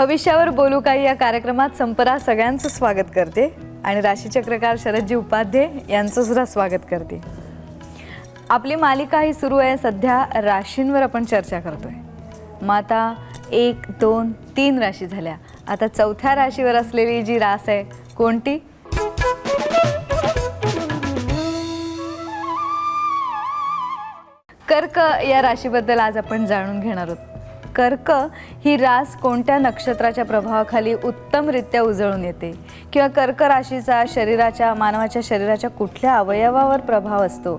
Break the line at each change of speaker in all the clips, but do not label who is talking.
भविष्यावर बोलू काही या कार्यक्रमात संपरा सगळ्यांचं स्वागत करते आणि राशीचक्रकार शरदजी उपाध्ये यांचं सुद्धा स्वागत करते। आपली मालिका ही सुरू आहे, सध्या राशींवर आपण चर्चा करतोय। मग आता 1, 2, 3 राशी झाल्या, आता चौथ्या राशीवर असलेली जी रास आहे कोणती? कर्क या राशीबद्दल आज आपण जाणून घेणार आहोत। कर्क ही रास कोणत्या नक्षत्राच्या प्रभावाखाली उत्तमरित्या उजळून येते किंवा कर्क राशीचा मानवाच्या शरीराच्या कुठल्या अवयवावर प्रभाव असतो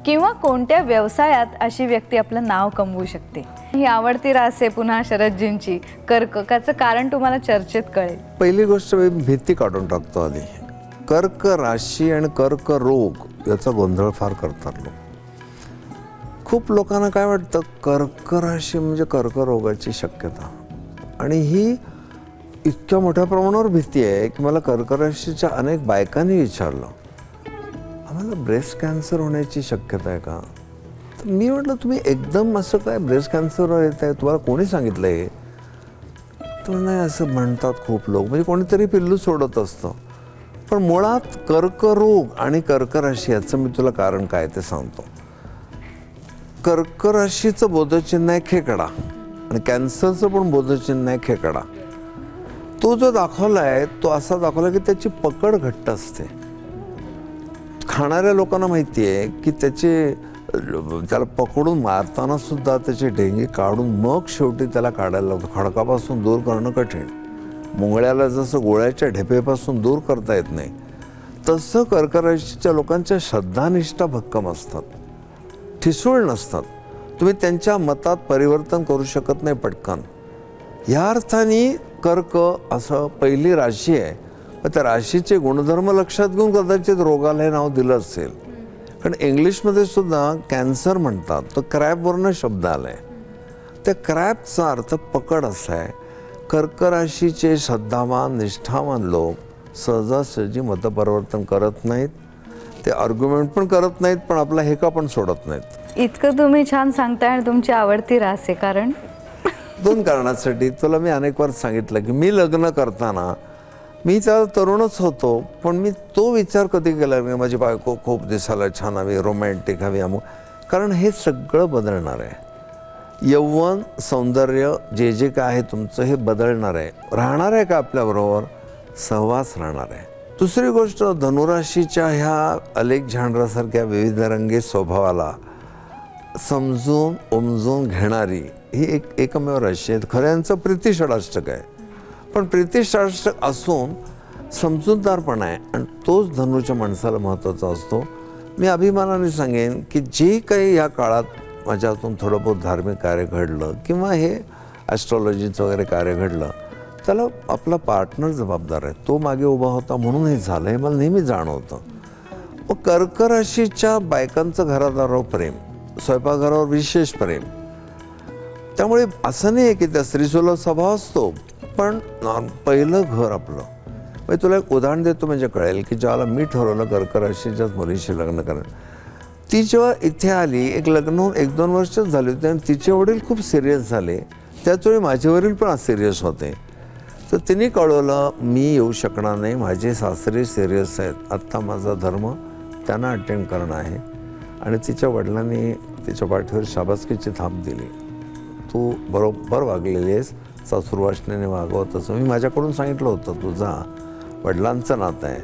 किंवा कोणत्या व्यवसायात अशी व्यक्ती आपलं नाव कमवू शकते, ही आवडती रास आहे पुन्हा शरदजींची कर्काचं कारण तुम्हाला चर्चेत कळेल।
पहिली गोष्ट मी भीती काढून टाकतो आधी। कर्क राशी आणि कर्क रोग याचा गोंधळ फार करतात लोक। खूप लोकांना काय वाटतं कर्क राशी म्हणजे कर्करोगाची शक्यता, आणि ही इतक्या मोठ्या प्रमाणावर भीती आहे की मला कर्क राशीच्या अनेक बायकांनी विचारलं, आम्हाला ब्रेस्ट कॅन्सर होण्याची शक्यता आहे का? तर मी म्हटलं तुम्ही एकदम असं काय ब्रेस्ट कॅन्सरवर येत आहे, तुम्हाला कोणी सांगितलं आहे? तर नाही असं म्हणतात खूप लोक, म्हणजे कोणीतरी पिल्लू सोडत असतं। पण मुळात कर्करोग आणि कर्क राशी याचं मी तुला कारण काय ते सांगतो। कर्क राशीचं बोधचिन्ह आहे खेकडा आणि कॅन्सरचं पण बोधचिन्ह आहे खेकडा। तो जो दाखवला आहे तो असा दाखवला की त्याची पकड घट्ट असते। खाणाऱ्या लोकांना माहिती आहे की त्याला पकडून मारताना सुद्धा त्याची ढेंगी काढून मग शेवटी त्याला काढायला लागतं। खडकापासून दूर करणं कठीण। मुंगळ्याला जसं गोळ्याच्या ढेपेपासून दूर करता येत नाही, तसं कर्क राशीच्या लोकांच्या श्रद्धानिष्ठा भक्कम असतात, ठिसूळ नसतात। तुम्ही त्यांच्या मतात परिवर्तन करू शकत नाही पटकन। या अर्थाने कर्क असं पहिली राशी आहे, पण त्या राशीचे गुणधर्म लक्षात घेऊन कदाचित रोगाला हे नाव दिलं असेल। कारण इंग्लिशमध्ये सुद्धा कॅन्सर म्हणतात, तो क्रॅबवरनं शब्द आला आहे। त्या क्रॅबचा अर्थ पकड असा आहे। कर्क राशीचे श्रद्धावान निष्ठावान लोक सहजासहजी मतपरिवर्तन करत नाहीत, ते आर्ग्युमेंट पण करत नाहीत, पण आपला हेका पण सोडत नाहीत।
इतकं तुम्ही छान सांगताय आणि तुमची आवडती रास आहे कारण
2 कारणासाठी तुला मी अनेक वेळा सांगितलं की मी लग्न करताना मी तर तरुणच होतो, पण मी तो विचार कधी केला नाही माझी बायको खूप दिसायला छान हवी, रोमॅन्टिक हवी अमुक, कारण हे सगळं बदलणार आहे। यौवन सौंदर्य जे काय आहे तुमचं हे बदलणार आहे। राहणार आहे का आपल्याबरोबर? सहवास राहणार आहे। दुसरी गोष्ट, धनुराशीच्या ह्या अलेक झांडरासारख्या विविधरंगी स्वभावाला समजून उमजून घेणारी ही एकमेव राशी आहे। खरं यांचं प्रीतिषडाष्टक आहे, पण प्रीतिषडाष्टक असून समजूतदारपण आहे, आणि तोच धनुच्या माणसाला महत्त्वाचा असतो। मी अभिमानाने सांगेन की जे काही या काळात माझ्यातून थोडं बहुत धार्मिक कार्य घडलं किंवा हे ॲस्ट्रॉलॉजीचं वगैरे कार्य घडलं, त्याला आपला पार्टनर जबाबदार आहे। तो मागे उभा होता म्हणून हे झालं, हे मला नेहमी जाणवतं। व कर्क राशीच्या बायकांचं घरादारावर प्रेम, स्वयंपाकघरावर विशेष प्रेम। त्यामुळे असं नाही आहे की त्या स्त्रीसुलभ स्वभाव असतो, पण पहिलं घर आपलं। म्हणजे तुला एक उदाहरण देतो म्हणजे कळेल की ज्याला मी ठरवलं कर्क राशीच्याच मुलीशी लग्न करायचं, ती जेव्हा इथे आली, एक लग्न होऊन 1-2 वर्षच झाली होती आणि तिचे वडील खूप सिरियस झाले। त्याचवेळी माझे वडील पण सिरियस होते, तर तिने कळवलं मी येऊ शकणार नाही, माझे सासरे सिरियस आहेत, आत्ता माझा धर्म त्यांना अटेंड करणं आहे। आणि तिच्या वडिलांनी तिच्या पाठीवर शाबासकीची थाप दिली, तू बरोबर वागलेली आहेस, सासूरवासनेने वागव तसं मी माझ्याकडून सांगितलं होतं, तुझा वडिलांचं नातं आहे,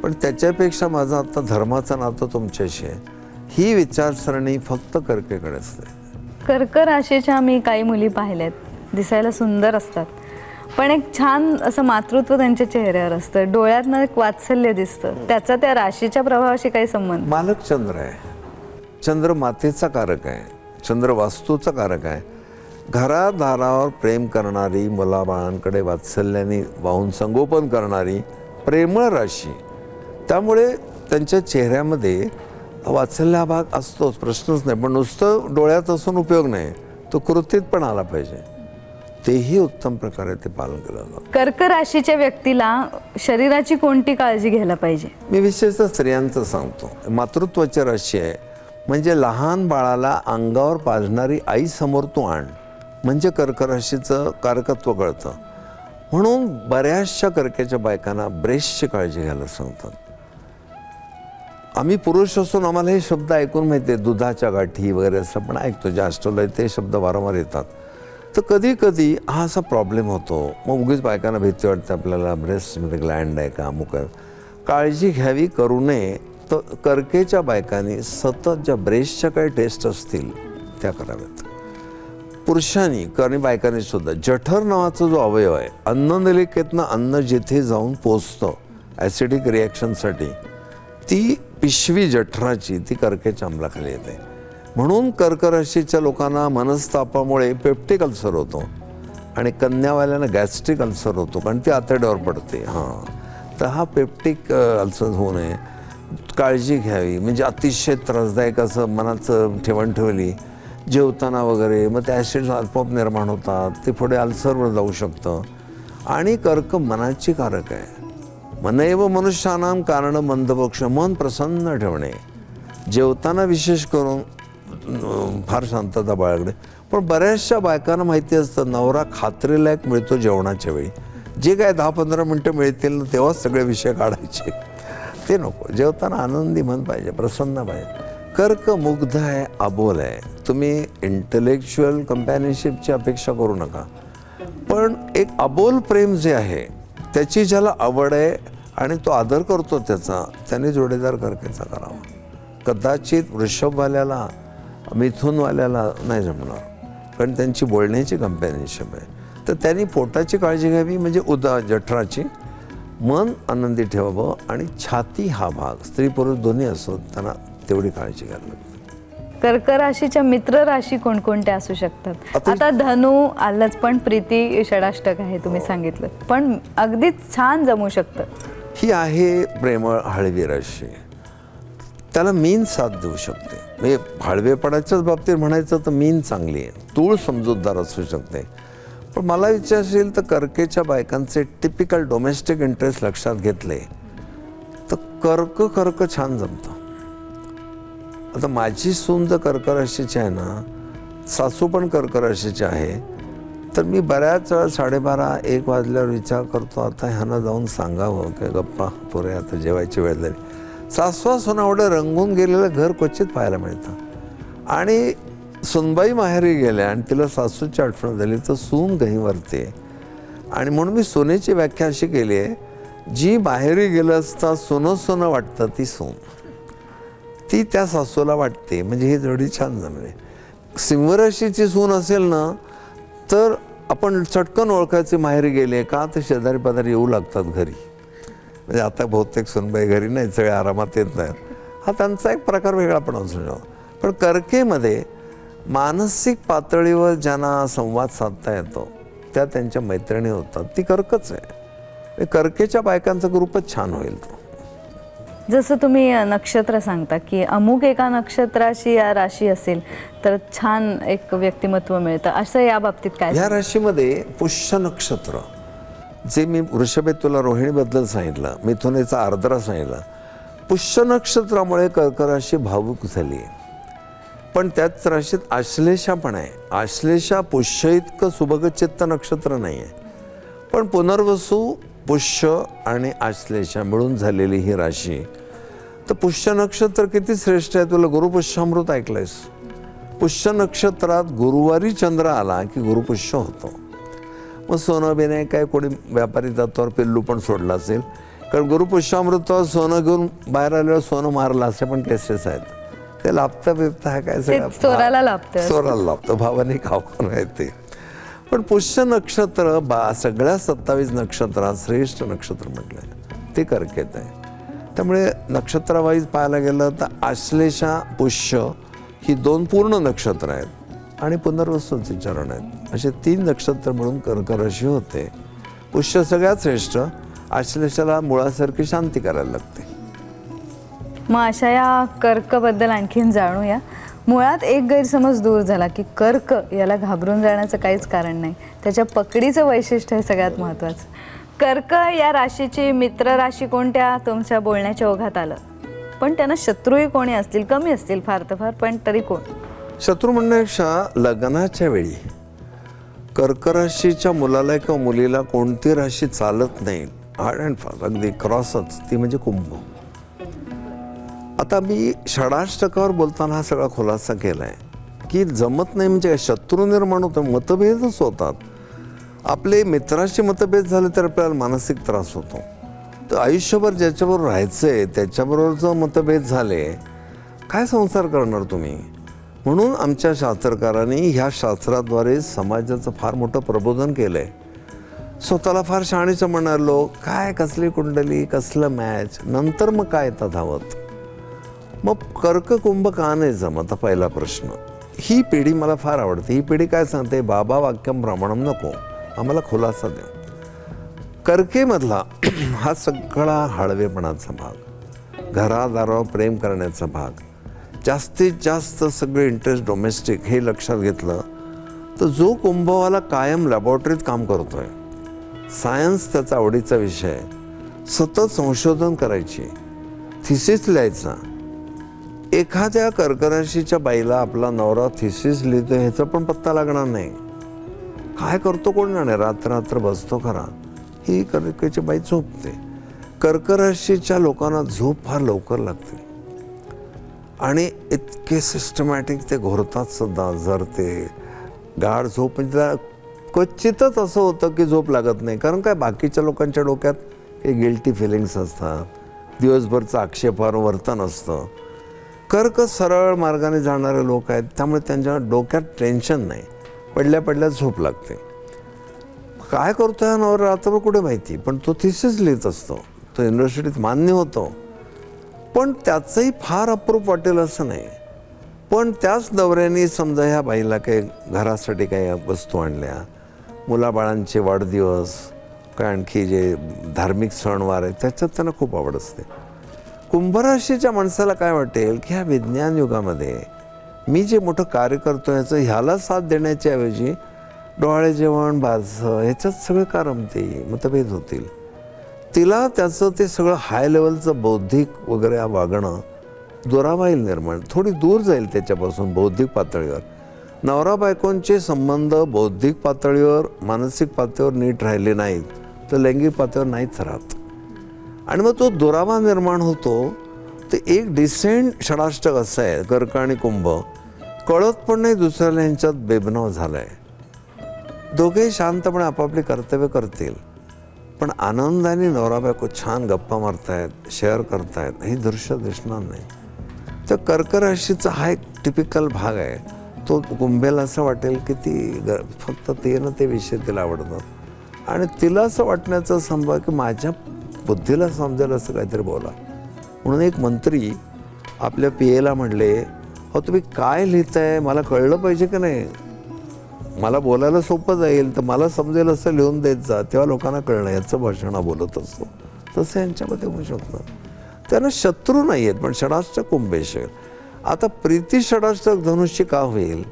पण त्याच्यापेक्षा माझं आता धर्माचं नातं तुमच्याशी आहे। ही विचारसरणी फक्त कर्केकडे असते।
कर्क राशीच्या मी काही मुली पाहिल्यात, दिसायला सुंदर असतात, पण एक छान असं मातृत्व त्यांच्या चेहऱ्यावर असतं, डोळ्यातनं एक वात्सल्य दिसतं। त्याचा त्या राशीच्या प्रभावाशी काही संबंध?
मालक चंद्र आहे, चंद्र मातेचा कारक आहे, चंद्र वास्तूचा कारक आहे। घरादारावर प्रेम करणारी, मुलाबाळांकडे वात्सल्याने वाहून संगोपन करणारी प्रेमळ राशी, त्यामुळे त्यांच्या चेहऱ्यामध्ये वात्सल्य भाग असतोच, प्रश्नच नाही। पण नुसतं डोळ्यात असून उपयोग नाही, तो कृतीत पण आला पाहिजे, तेही उत्तम प्रकारे ते पालन केलं जातं।
कर्क राशीच्या व्यक्तीला शरीराची कोणती काळजी घ्यायला पाहिजे?
मी विशेषतः स्त्रियांचं सांगतो। मातृत्वाची राशी आहे, म्हणजे लहान बाळाला अंगावर पाजणारी आई समोर तू आण, म्हणजे कर्क राशीचं कारकत्व कळतं। म्हणून बऱ्याचशा कर्केच्या बायकांना ब्रेस्टची काळजी घ्यायला सांगतात. आम्ही पुरुष असून आम्हाला हे शब्द ऐकून माहिती आहे, दुधाच्या गाठी वगैरे असं पण ऐकतो, जे ॲस्ट्रोला ते शब्द वारंवार येतात. तर कधी कधी हा असा प्रॉब्लेम होतो. मग उगीच बायकांना भीती वाटते, आपल्याला ब्रेस्टमध्ये ग्लँड आहे का, अमुक आहे. काळजी घ्यावी, करू नये. तर कर्केच्या बायकांनी सतत ज्या ब्रेस्टच्या काही टेस्ट असतील त्या कराव्यात. पुरुषांनी आणि बायकांनी सुद्धा जठर नावाचा जो अवयव आहे, अन्ननलिकेतनं अन्न जिथे जाऊन पोचतं ॲसिडिक रिॲक्शनसाठी, ती पिशवी जठराची ती कर्केच्या अंमलाखाली येते. म्हणून कर्क राशीच्या लोकांना मनस्तापामुळे पेप्टिक अल्सर होतो आणि कन्यावाल्यांना गॅस्ट्रिक अल्सर होतो, कारण ती आतड्यावर पडते. तर हा पेप्टिक अल्सर होऊ नये, काळजी घ्यावी. म्हणजे अतिशय त्रासदायक असं मनाचं ठेवण ठेवली जेवताना वगैरे, मग ते ॲसिड आपोआप निर्माण होतात, ते पुढे अल्सरवर जाऊ शकतं. आणि कर्क मनाची कारक आहे. मनैव मनुष्यानां कारण मंदमोक्ष, मन प्रसन्न ठेवणे. जेवताना विशेष करून फार शांतता बाळगणे. पण बऱ्याचशा बायकांना माहिती असतं नवरा खात्रीलायक मिळतो जेवणाच्या वेळी, जे काय 10-15 मिनटं मिळतील ना तेव्हाच सगळे विषय काढायचे, ते नको. जेवताना आनंदी मन पाहिजे, प्रसन्न पाहिजे. कर्क मुग्ध आहे, अबोल आहे. तुम्ही इंटलेक्च्युअल कंपॅनियनशिपची अपेक्षा करू नका, पण एक अबोल प्रेम जे आहे त्याची ज्याला आवड आहे आणि तो आदर करतो त्याचा, त्याने जोडीदार कर्केचा करावा. कदाचित वृषभवाल्याला मिथुनवाल्याला नाही जमणार, कारण त्यांची बोलण्याची कंपॅनियनशिप आहे. तर त्यांनी पोटाची काळजी घ्यावी, म्हणजे जठराची. मन आनंदी ठेवावं आणि छाती हा भाग, स्त्री पुरुष दोन्ही असो, त्यांना तेवढी काळजी घ्यायला लागते.
कर्क राशीच्या मित्र राशी कोणकोणत्या असू शकतात? आता धनु आलंच, पण प्रीती षडाष्टक आहे तुम्ही सांगितलं, पण अगदीच छान जमू शकतं.
ही आहे प्रेमळ हळवी राशी. त्याला मीन साथ देऊ शकते. म्हणजे हळवेपणाच्याच बाबतीत म्हणायचं तर मीन चांगली आहे, तूळ समजूतदार असू शकते. पण मला विचारशील तर कर्केच्या बायकांचे टिपिकल डोमेस्टिक इंटरेस्ट लक्षात घेतले तर कर्क छान जमतं. आता माझी सून जर कर्क राशीची आहे ना, सासू पण कर्क राशीची आहे, तर मी बऱ्याच वेळा 12:30-1 वाजल्यावर विचार करतो, आता ह्यांना जाऊन सांगावं की गप्पा पुरे, आता जेवायची वेळ झाली. सासवा सुना एवढं रंगून गेलेलं घर क्वचित पाहायला मिळतं. आणि सुनबाई माहेरी गेल्या आणि तिला सासूची आठवण झाली तर सून गहिवरते. आणि म्हणून मी सोनेची व्याख्या अशी केली आहे, जी माहेरी गेलं असता सोनं वाटतं ती सून, ती त्या सासूला वाटते. म्हणजे ही जोडी छान जमली. सिंहराशीची सून असेल ना तर आपण चटकन ओळखायचे माहेरी गेले का, तर शेजारी पाजारी येऊ लागतात घरी. म्हणजे आता बहुतेक सुनबाई घरी नाही, सगळे आरामात येत नाहीत. हा त्यांचा एक प्रकार वेगळा पण असू शकतो. पण कर्केमध्ये मानसिक पातळीवर ज्यांना संवाद साधता येतो त्या त्यांच्या मैत्रिणी होतात, ती कर्कच आहे. कर्केच्या बायकांचा ग्रुपच छान होईल तो.
जसं तुम्ही नक्षत्र सांगता की अमुक एका नक्षत्राची या राशी असेल तर छान एक व्यक्तिमत्व मिळतं, असं या बाबतीत काय?
या राशीमध्ये पुष्य नक्षत्र, जे मी वृषभेत तुला रोहिणीबद्दल सांगितलं, मिथुनेचा आर्द्रा सांगितलं, पुष्य नक्षत्रामुळे कर्क राशी भावूक झाली आहे. पण त्याच राशीत आश्लेषा पण आहे. आश्लेषा पुष्य इतकं सुभगचित्त नक्षत्र नाही आहे, पण पुनर्वसू, पुष्य आणि आश्लेषा मिळून झालेली ही राशी. तर पुष्य नक्षत्र किती श्रेष्ठ आहे, तुला गुरुपुष्यामृत ऐकलंयस? पुष्य नक्षत्रात गुरुवारी चंद्र आला की गुरुपुष्य होतो. मग सोनं बिने काय कोणी व्यापारी तत्वावर पिल्लू पण सोडला असेल, कारण गुरुपुष्यामृतावर सोनं घेऊन बाहेर आल्यावर सोनं मारलं असे पण केसेस आहेत. ते लाभतं बिबतं हा काय सगळं
चोराला लाभतं,
भावाने खावं नाही ते. पण पुष्य नक्षत्र सगळ्या 27 नक्षत्रात श्रेष्ठ नक्षत्र म्हटलं आहे, ते कर्केत आहे. त्यामुळे नक्षत्रावाईज पाहायला गेलं तर आश्लेषा, पुष्य ही 2 पूर्ण नक्षत्र आहेत आणि पुनर्वसूचे चरण आहेत. असे 3 नक्षत्र मिळून कर्क राशी होते. पुष्य सगळ्यात श्रेष्ठ, आश्लेषाला मुळासारखी शांती करायला लागते.
मग अशा या कर्कबद्दल आणखीन जाणूया. मुळात एक गैरसमज दूर झाला की कर्क याला घाबरून जाण्याचं काहीच कारण नाही, त्याच्या पकडीचं वैशिष्ट्य हे सगळ्यात महत्त्वाचं. कर्क या राशीची मित्र राशी कोणत्या तुमच्या बोलण्याच्या ओघात आलं, पण त्यांना शत्रूही कोणी असतील, कमी असतील फार तर फार, पण तरी कोण?
शत्रू म्हणण्यापेक्षा लग्नाच्या वेळी कर्क राशीच्या मुलाला किंवा मुलीला कोणती राशी चालत नाही, हार्ड अँड फास्ट, अगदी क्रॉसच, ती म्हणजे कुंभ. आता मी षडाष्टकावर बोलताना हा सगळा खुलासा केला आहे की जमत नाही म्हणजे काय, शत्रू निर्माण होतो, मतभेदच होतात. आपले मित्राशी मतभेद झाले तर आपल्याला मानसिक त्रास होतो. तर आयुष्यभर ज्याच्याबरोबर राहायचं आहे त्याच्याबरोबर जर मतभेद झाले, काय संसार करणार तुम्ही? म्हणून आमच्या शास्त्रकारांनी ह्या शास्त्राद्वारे समाजाचं फार मोठं प्रबोधन केलं आहे. स्वतःला फार शहाणीचं म्हणणार लोक, काय कसली कुंडली, कसलं मॅच, नंतर मग काय येतात धावत. मग कर्क कुंभ का नाही जमत, पहिला प्रश्न. ही पिढी मला फार आवडते. ही पिढी काय सांगते, बाबा वाक्यम प्रमाणम नको, आम्हाला खुलासा द्या. कर्केमधला हा सगळा हळवेपणाचा भाग, घरादारावर प्रेम करण्याचा भाग, जास्तीत जास्त सगळे इंटरेस्ट डोमेस्टिक, हे लक्षात घेतलं तर जो कुंभवाला कायम लॅबॉरेटरीत काम करतोय, सायन्स त्याचा आवडीचा विषय आहे, सतत संशोधन करायची, थिसिस लिहायचा. एखाद्या कर्कराशीच्या बाईला आपला नवरा थिसिस लिहितो ह्याचा पण पत्ता लागणार नाही. काय करतो कोण जाणे, रात्र बसतो खरा. ही कर्केची बाई झोपते. कर्कराशीच्या लोकांना झोप फार लवकर लागते आणि इतके सिस्टमॅटिक ते घोरतात सुद्धा. जर ते गाढ झोप म्हणजे त्याला क्वचितच असं होतं की झोप लागत नाही, कारण काय बाकीच्या लोकांच्या डोक्यात काही गिल्टी फिलिंग्स असतात, दिवसभरचं आक्षेपार्ह वर्तन असतं. कर्क सरळ मार्गाने जाणारे लोक आहेत, त्यामुळे त्यांच्या डोक्यात टेन्शन नाही, पडल्या पडल्या झोप लागते. काय करतो हा नवरा रात्रभर कुठे माहिती, पण तो थिसिस लिहित असतो, तो युनिव्हर्सिटीत मान्य होतो. पण त्याचंही फार अप्रूप वाटेल असं नाही. पण त्याच नवऱ्याने समजा ह्या बाईला काही घरासाठी काही वस्तू आणल्या, मुलाबाळांचे वाढदिवस, काय आणखी जे धार्मिक सणवार आहेत त्याच्यात त्यांना खूप आवड असते. कुंभराशीच्या माणसाला काय वाटेल की ह्या विज्ञान युगामध्ये मी जे मोठं कार्य करतो ह्याचं ह्याला साथ देण्याच्या ऐवजी डोहाळे जेवण, बारसं, ह्याच्यात सगळे का रमते, मतभेद होतील. तिला त्याचं ते सगळं हाय लेवलचं बौद्धिक वगैरे वागणं दुरावाईल निर्माण, थोडी दूर जाईल त्याच्यापासून बौद्धिक पातळीवर. नवरा बायकोंचे संबंध बौद्धिक पातळीवर, मानसिक पातळीवर नीट राहिले नाहीत तर लैंगिक पातळीवर नाहीच राहत आणि मग तो दुरावा निर्माण होतो. ते एक डिसेंट षडाष्टक असं आहे कर्क आणि कुंभ, कळत पण नाही दुसऱ्याला ह्यांच्यात बेबनाव झाला आहे. दोघेही शांतपणे आपापली कर्तव्य करतील, पण आनंदाने नवरा बायको छान गप्पा मारतायत, शेअर करतायत, हे दृश्य दिसणार नाही. तर कर्क राशीचा हा एक टिपिकल भाग आहे. तो कुंभेला असं वाटेल की ती फक्त ते ना ते विषय तिला आवडतात आणि तिला असं वाटण्याचा संभव की माझ्या बुद्धीला समजेल असं काहीतरी बोला. म्हणून एक मंत्री आपल्या PA म्हणले, अहो तुम्ही काय लिहिताय, मला कळलं पाहिजे की नाही, मला बोलायला सोपं जाईल तर मला समजेल असं लिहून देत जा, तेव्हा लोकांना कळणं, याचं भाषण बोलत असतो. तसं यांच्यामध्ये होऊ शकतं. त्यांना शत्रू नाही आहेत, पण षडाष्टक कुंभेश आहे. आता प्रीती षडाष्टक धनुष्य का होईल,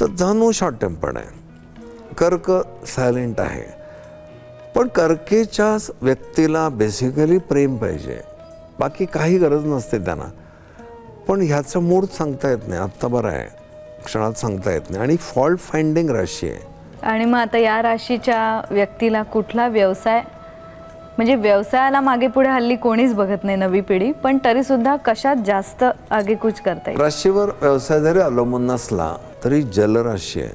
तर धनु शॉर्ट टेम्पर्ड आहे, कर्क सायलेंट आहे. पण कर्केच्या व्यक्तीला बेसिकली प्रेम पाहिजे, बाकी काही गरज नसते त्यांना. पण ह्याचं मूड सांगता येत नाही, आत्ता बरं आहे, क्षणात सांगता येत नाही. आणि फॉल्ट फाइंडिंग राशी आहे.
आणि मग आता या राशीच्या व्यक्तीला कुठला व्यवसाय, म्हणजे व्यवसायाला मागे पुढे हल्ली कोणीच बघत नाही नवी पिढी, पण तरी सुद्धा कशात जास्त आगेकूच करता येईल?
राशीवर व्यवसाय जरी अवलंबून नसला तरी जलराशी आहे,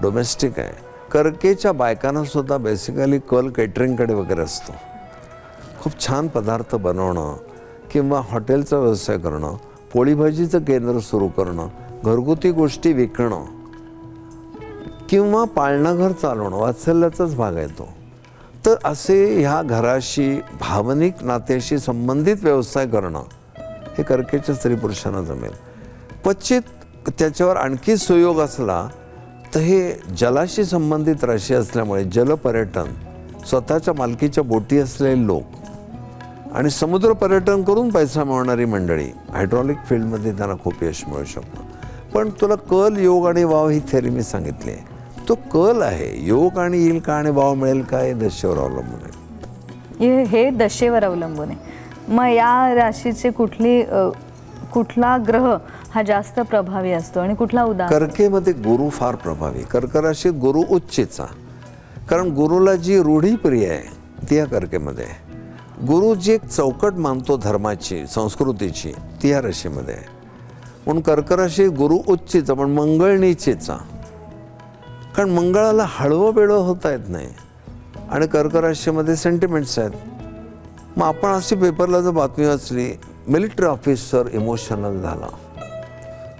डोमेस्टिक आहे. कर्केच्या बायकांना सुद्धा बेसिकली कल केटरिंगकडे वगैरे असतो. खूप छान पदार्थ बनवणं किंवा हॉटेलचा व्यवसाय करणं, पोळीभाजीचं केंद्र सुरू करणं, घरगुती गोष्टी विकणं किंवा पाळणाघर चालवणं, वात्सल्याचाच भाग आहे तो. तर असे ह्या घराशी, भावनिक नात्याशी संबंधित व्यवसाय करणं हे कर्केच्या स्त्री पुरुषांना जमेल. क्वचित त्याच्यावर आणखी सुयोग असला तर हे जलाशी संबंधित राशी असल्यामुळे जलपर्यटन, स्वतःच्या मालकीच्या बोटी असलेले लोक आणि समुद्र पर्यटन करून पैसा मिळवणारी मंडळी, हायड्रॉलिक फील्डमध्ये त्यांना खूप यश मिळू शकतं. पण तुला कल, योग आणि वाव ही थेअरी मी सांगितली आहे, तो कल आहे. योग आणि येईल का आणि वाव मिळेल का हे दशेवर अवलंबून आहे.
हे दशेवर अवलंबून आहे. मग या राशीचे कुठला ग्रह हा जास्त प्रभावी असतो आणि कुठला उदास?
कर्केमध्ये गुरु फार प्रभावी. कर्क राशीत गुरु उच्चीचा, कारण गुरुला जी रूढी प्रिय आहे ती या कर्केमध्ये आहे. गुरु जी एक चौकट मानतो धर्माची संस्कृतीची ती या राशीमध्ये आहे. म्हणून कर्क राशी गुरु उच्चीचा पण मंगळ नीचेचा, कारण मंगळाला हळवं बेळवं होता येत नाही आणि कर्क राशीमध्ये सेंटिमेंट्स आहेत. मग आपण अशी पेपरला जर बातमी वाचली, मिलिटरी ऑफिसर इमोशनल झाला,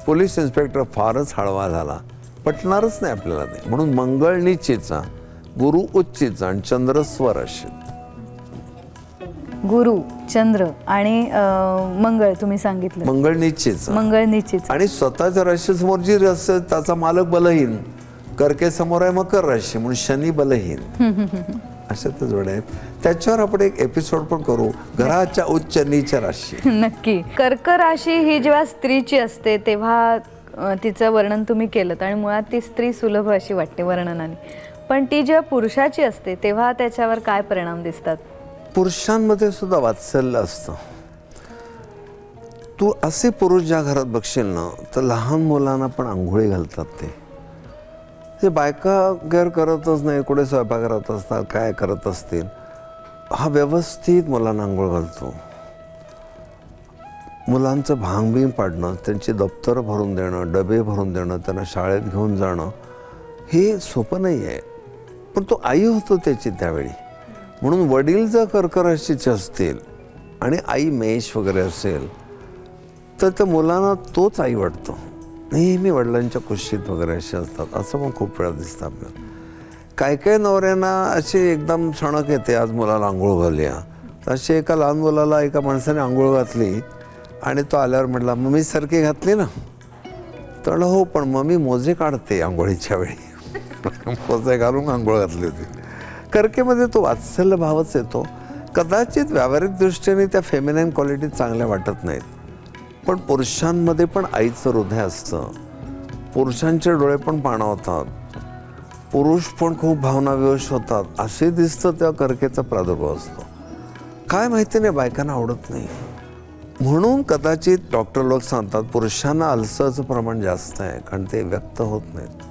पोलीस इन्स्पेक्टर फारच हळवा झाला, पटणारच नाही आपल्याला ते. म्हणून मंगळ नीचेचा, गुरु उच्चीचा आणि चंद्र स्वराशीत.
गुरु, चंद्र आणि मंगळ तुम्ही सांगितलं.
मंगळ नीचेचा,
मंगळ निश्चित.
आणि स्वतःच्या राशीसमोर जी राशी आहे, त्याचा मालक बलहीन. कर्के समोर आहे मकर राशी, म्हणून शनी बलहीन. अशा त्या जोड्या आहेत. त्याच्यावर आपण एक एपिसोड पण करू, घराच्या उच्च नीच राशी.
नक्की. कर्क राशी ही जेव्हा स्त्रीची असते तेव्हा तिचं वर्णन तुम्ही केलं आणि मुळात ती स्त्री सुलभ अशी वाटते वर्णनाने, पण ती जेव्हा पुरुषाची असते तेव्हा त्याच्यावर काय परिणाम दिसतात?
पुरुषांमध्ये सुद्धा वात्सल्य असतं. तू असे पुरुष ज्या घरात बघशील ना, तर लहान मुलांना पण आंघोळी घालतात ते बायका गैर करतच नाही, कुठे स्वयंपाक करत असतात, काय करत असतील, हा व्यवस्थित मुलांना आंघोळ घालतो. मुलांचं भांगबिंग पाडणं, त्यांची दप्तरं भरून देणं, डबे भरून देणं, त्यांना शाळेत घेऊन जाणं हे सोपं नाही आहे. पण तो आई होतो त्याची त्यावेळी. म्हणून वडील जर कर्क राशीचे असतील आणि आई मेष वगैरे असेल तर त्या मुलांना तोच आई वाटतो. नेहमी वडिलांच्या कुशीत वगैरे असे असतात, असं पण खूप वेळा दिसतं आपल्याला. काय काय नवऱ्यांना अशी एकदम सणक येते, आज मुलाला आंघोळ घालूया. अशी एका लहान मुलाला एका माणसाने आंघोळ घातली आणि तो आल्यावर म्हटला, मम्मी सारखी घातली ना? तर हो, पण मम्मी मोजे काढते आंघोळीच्या वेळी. मोजे घालून आंघोळ घातली होती. कर्केमध्ये तो वात्सल्य भावच येतो. कदाचित व्यावहारिक दृष्टीने त्या फेमिनाईन क्वालिटी चांगल्या वाटत नाहीत, पण पुरुषांमध्ये पण आईचं हृदय असतं. पुरुषांचे डोळे पण पाणावतात, पुरुष पण खूप भावनाविवश होतात, असे दिसतं त्या कर्केचा प्रादुर्भाव असतो. काय माहिती नाही, बायकांना आवडत नाही. म्हणून कदाचित डॉक्टर लोक सांगतात पुरुषांना अल्सरचं प्रमाण जास्त आहे, कारण ते व्यक्त होत नाहीत.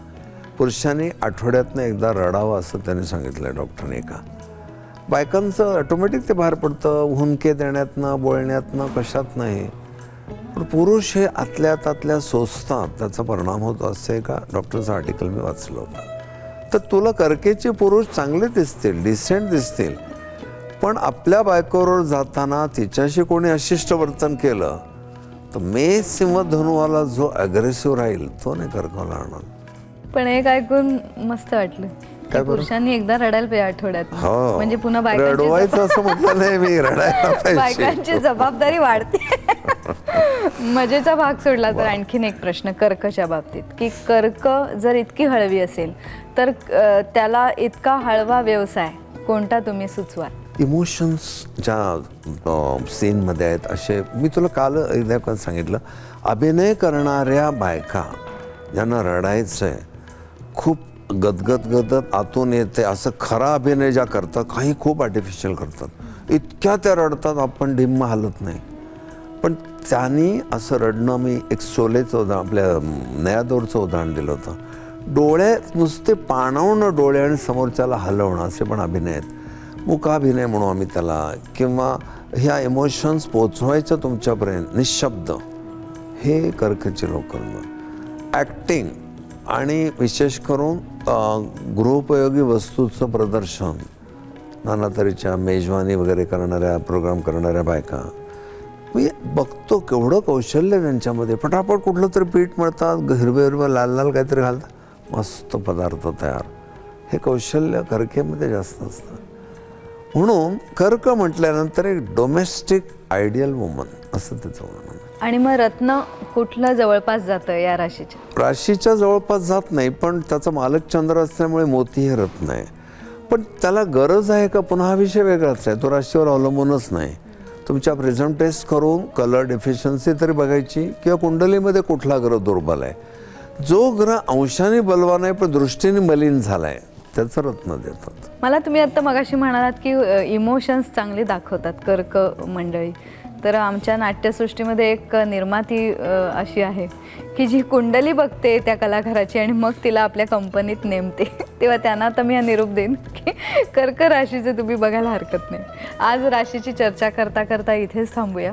पुरुषांनी आठवड्यातनं एकदा रडावं असं त्यांनी सांगितलं डॉक्टरने एका. बायकांचं ऑटोमॅटिक ते बाहेर पडतं, हुंदके देण्यातनं, बोलण्यातनं, कशात नाही. पण पुरुष हे आतल्या सोचतात, त्याचा परिणाम होतो, असं एका डॉक्टरचं आर्टिकल मी वाचलं होतं. तर तुला कर्केचे पुरुष चांगले दिसतील, डिसेंट दिसतील, पण आपल्या बायकोवर जाताना तिच्याशी कोणी अशिष्ट वर्तन केलं तर मेष सिंह धनुवाला जो ॲग्रेसिव्ह राहील तो नाही कर्काला आणणार.
पण एक ऐकून मस्त वाटलं की पुरुषांनी एकदा रडायला पाहिजे आठवड्यात, म्हणजे पुन्हा
रडवायचं असं म्हटलं नाही मी, रडायला पाहिजे.
बायकांची जबाबदारी वाढते. मजेचा भाग सोडला तर आणखीन एक प्रश्न कर्कच्या बाबतीत, की कर्क जर इतकी हळवी असेल तर त्याला इतका हळवा व्यवसाय कोणता तुम्ही सुचवाल?
इमोशन्स ज्या सीनमध्ये आहेत असे, मी तुला काल एकदा सांगितलं, अभिनय करणाऱ्या बायका ज्यांना रडायचं आहे, खूप गदगद आतून येते असं खरा अभिनय ज्या करतात, काही खूप आर्टिफिशियल करतात, इतक्या त्या रडतात आपण ढिम्म हालत नाही. पण त्यांनी असं रडणं, मी एक शोलेचं उदाहरण, आपल्या नयादोरचं उदाहरण दिलं होतं. डोळ्यात नुसते पाणावणं, डोळे आणि समोरच्याला हलवणं, असे पण अभिनय आहेत. मुकाभिनय म्हणू आम्ही त्याला, किंवा ह्या इमोशन्स पोचवायचं तुमच्यापर्यंत निशब्द, हे कर्कचे लोक करतात. ॲक्टिंग आणि विशेष करून गृहोपयोगी वस्तूचं प्रदर्शन, नाना तऱ्हेच्या मेजवानी वगैरे करणाऱ्या, प्रोग्राम करणाऱ्या बायका मी बघतो, केवढं कौशल्य त्यांच्यामध्ये. पटापट कुठलं तरी पीठ मळतात, हिरवं लाल लाल काहीतरी घालतात, मस्त पदार्थ तयार. हे कौशल्य कर्केमध्ये जास्त असतं. म्हणून कर्क म्हटल्यानंतर एक डोमेस्टिक आयडियल वुमन असं त्याचं वर्णन.
आणि मग रत्न कुठलं जवळपास जातं या राशीच्या?
राशीच्या जवळपास जात नाही, पण त्याचा मालक चंद्र असल्यामुळे मोती हे रत्न आहे. पण त्याला गरज आहे का, पुन्हा हा विषय वेगळाच आहे, तो राशीवर अवलंबूनच नाही. तुमच्या प्रिझम टेस्ट करून कलर डेफिशियन्सी तरी बघायची, किंवा कुंडलीमध्ये कुठला ग्रह दुर्बल आहे. जो ग्रह अंशाने बलवान आहे पण दृष्टीने मलिन झाला आहे त्याचं रत्न देतात.
मला तुम्ही आता मगाशी म्हणालात की इमोशन्स चांगले दाखवतात कर्क मंडळी, तर आमच्या नाट्यसृष्टीमध्ये एक निर्माती अशी आहे की जी कुंडली बघते त्या कलाकाराची आणि मग तिला आपल्या कंपनीत नेमते. तेव्हा त्यांना आता मी हा निरोप देईन की कर्क राशीचे तुम्ही बघायला हरकत नाही. आज राशीची चर्चा करता करता इथेच थांबूया.